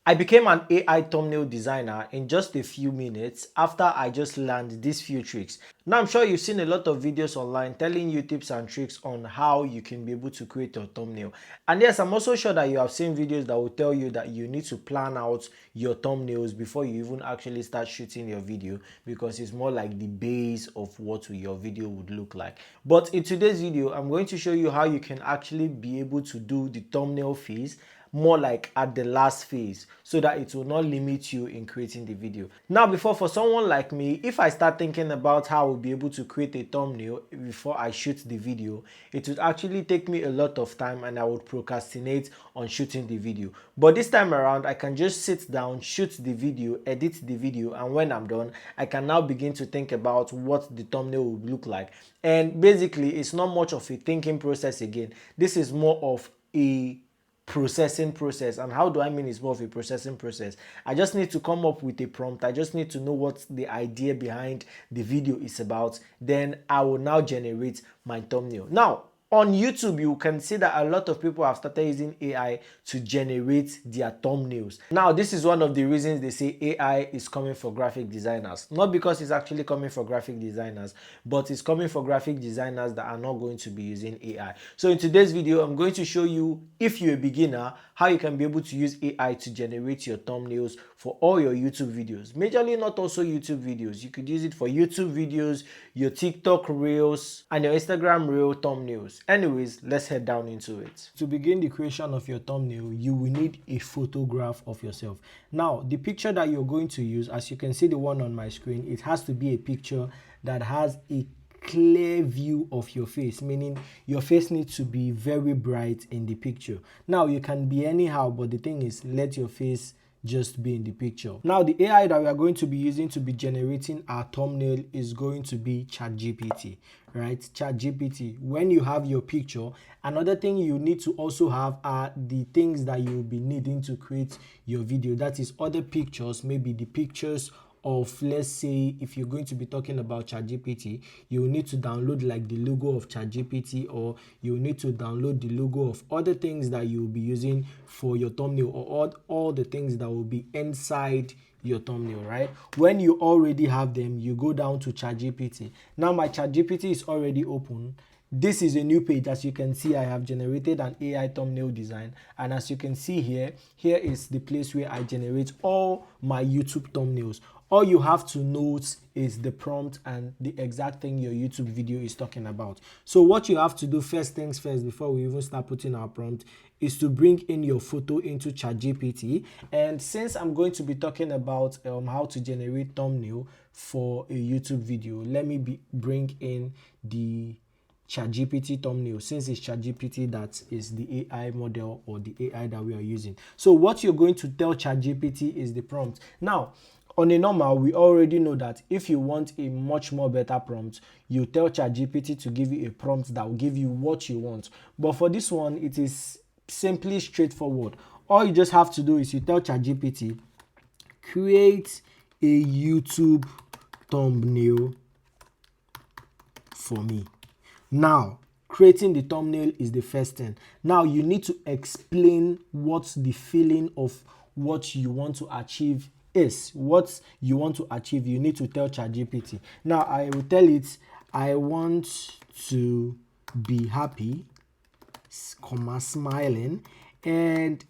I became an AI thumbnail designer in just a few minutes after I just learned these few tricks. Now I'm sure you've seen a lot of videos online telling you tips and tricks on how you can be able to create your thumbnail. And yes, I'm also sure that you have seen videos that will tell you that you need to plan out your thumbnails before you even actually start shooting your video, because it's more like the base of what your video would look like. But in today's video, I'm going to show you how you can actually be able to do the thumbnail phase more like at the last phase, so that it will not limit you in creating the video. Now, before, for someone like me, if I start thinking about how I will be able to create a thumbnail before I shoot the video, it would actually take me a lot of time and I would procrastinate on shooting the video. But this time around, I can just sit down, shoot the video, edit the video, and when I'm done, I can now begin to think about what the thumbnail will look like. And basically, it's not much of a thinking process again. This is more of a processing process. And how do I mean it's more of a processing process? I just need to come up with a prompt. I just need to know what the idea behind the video is about. Then I will now generate my thumbnail. Now, on YouTube, you can see that a lot of people have started using AI to generate their thumbnails. Now, this is one of the reasons they say AI is coming for graphic designers. Not because it's actually coming for graphic designers, but it's coming for graphic designers that are not going to be using AI. So in today's video, I'm going to show you, if you're a beginner, how you can be able to use AI to generate your thumbnails for all your YouTube videos. Majorly not also YouTube videos. You could use it for YouTube videos, your TikTok Reels, and your Instagram Reel thumbnails. Anyways, let's head down into it. To begin the creation of your thumbnail, you will need a photograph of yourself. Now, the picture that you're going to use, as you can see the one on my screen, it has to be a picture that has a clear view of your face, meaning your face needs to be very bright in the picture. Now, you can be anyhow, but the thing is, let your face just be in the picture. Now, the AI that we are going to be using to be generating our thumbnail is going to be ChatGPT, right? ChatGPT. When you have your picture, another thing you need to also have are the things that you'll be needing to create your video. That is other pictures, maybe the pictures of, let's say, if you're going to be talking about ChatGPT, you will need to download like the logo of ChatGPT, or you will need to download the logo of other things that you will be using for your thumbnail, or all the things that will be inside your thumbnail, right? When you already have them, you go down to ChatGPT. Now my ChatGPT is already open. This is a new page. As you can see, I have generated an AI thumbnail design, and as you can see here is the place where I generate all my YouTube thumbnails. All you have to note is the prompt and the exact thing your YouTube video is talking about. So what you have to do, first things first, before we even start putting our prompt, is to bring in your photo into ChatGPT. And since I'm going to be talking about how to generate thumbnail for a YouTube video, let me bring in the ChatGPT thumbnail, since it's ChatGPT that is the AI model or the AI that we are using. So what you're going to tell ChatGPT is the prompt. Now, on a normal, we already know that if you want a much more better prompt, you tell ChatGPT to give you a prompt that will give you what you want. But for this one, it is simply straightforward. All you just have to do is you tell ChatGPT, create a YouTube thumbnail for me. Now, creating the thumbnail is the first thing. Now, you need to explain what the feeling of what you want to achieve is. What you want to achieve, you need to tell ChatGPT. Now, I will tell it, I want to be happy, smiling, and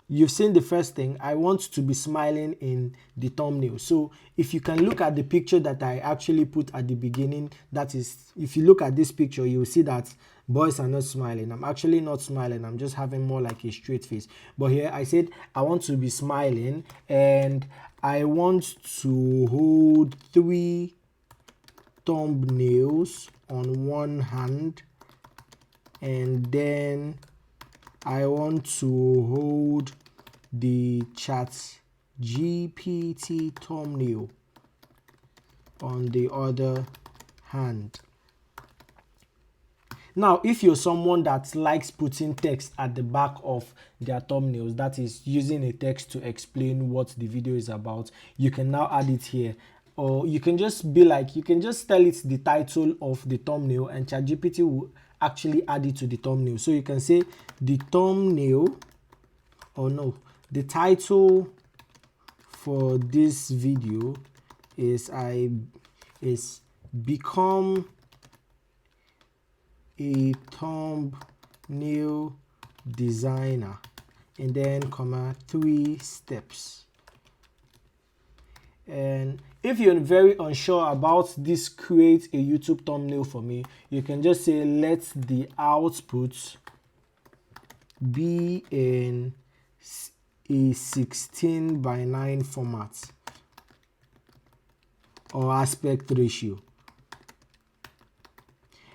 you've seen the first thing, I want to be smiling in the thumbnail. So if you can look at the picture that I actually put at the beginning, that is, if you look at this picture, you will see that boys are not smiling. I'm actually not smiling. I'm just having more like a straight face. But here I said, I want to be smiling, and I want to hold 3 thumbnails on one hand, and then I want to hold the ChatGPT thumbnail on the other hand. Now, if you're someone that likes putting text at the back of their thumbnails, that is using a text to explain what the video is about, you can now add it here. Or you can just be like, you can just tell it the title of the thumbnail, and ChatGPT will actually add it to the thumbnail. So you can say the thumbnail, or no, The title for this video is become a thumbnail designer, and then comma 3 steps. And if you're very unsure about this create a YouTube thumbnail for me, you can just say let the output be in a 16:9 format or aspect ratio.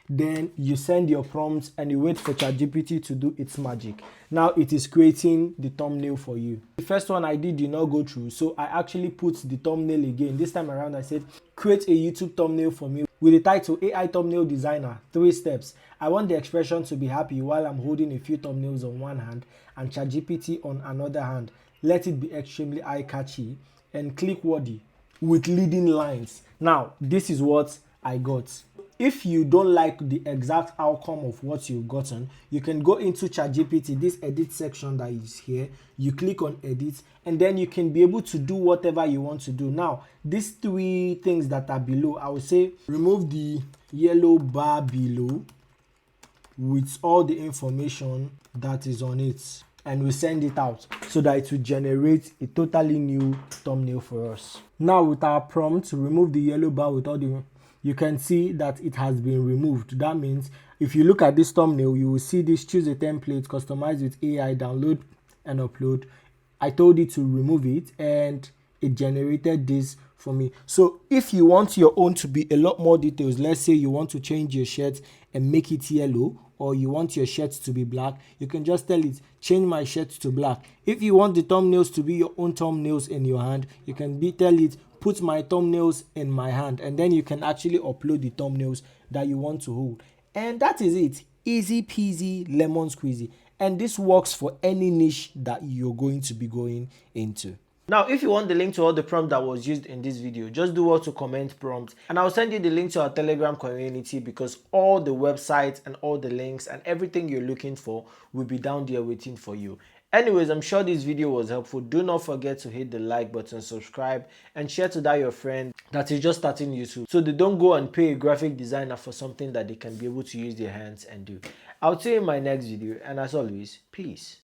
Then you send your prompts and you wait for ChatGPT to do its magic. Now it is creating the thumbnail for you. The first one I did not go through, so I actually put the thumbnail again. This time around I said create a YouTube thumbnail for me with the title AI thumbnail designer, 3 steps. I want the expression to be happy while I'm holding a few thumbnails on one hand and ChatGPT on another hand. Let it be extremely eye-catchy and click-worthy with leading lines. Now this is what I got. If you don't like the exact outcome of what you've gotten, you can go into ChatGPT, this edit section that is here. You click on edit and then you can be able to do whatever you want to do. Now, these 3 things that are below, I would say remove the yellow bar below with all the information that is on it, and we send it out so that it will generate a totally new thumbnail for us. Now with our prompt, remove the yellow bar with all the, you can see that it has been removed. That means if you look at this thumbnail, you will see this choose a template, customize with AI, download and upload. I told it to remove it and it generated this for me. So if you want your own to be a lot more details, let's say you want to change your shirt and make it yellow, or you want your shirt to be black, you can just tell it change my shirt to black. If you want the thumbnails to be your own thumbnails in your hand, you can tell it put my thumbnails in my hand, and then you can actually upload the thumbnails that you want to hold. And that is it. Easy peasy lemon squeezy. And this works for any niche that you're going to be going into. Now, if you want the link to all the prompts that was used in this video, just do what to comment prompt, and I'll send you the link to our Telegram community, because all the websites and all the links and everything you're looking for will be down there waiting for you. Anyways, I'm sure this video was helpful. Do not forget to hit the like button, subscribe, and share to that your friend that is just starting YouTube, so they don't go and pay a graphic designer for something that they can be able to use their hands and do. I'll see you in my next video, and as always, peace.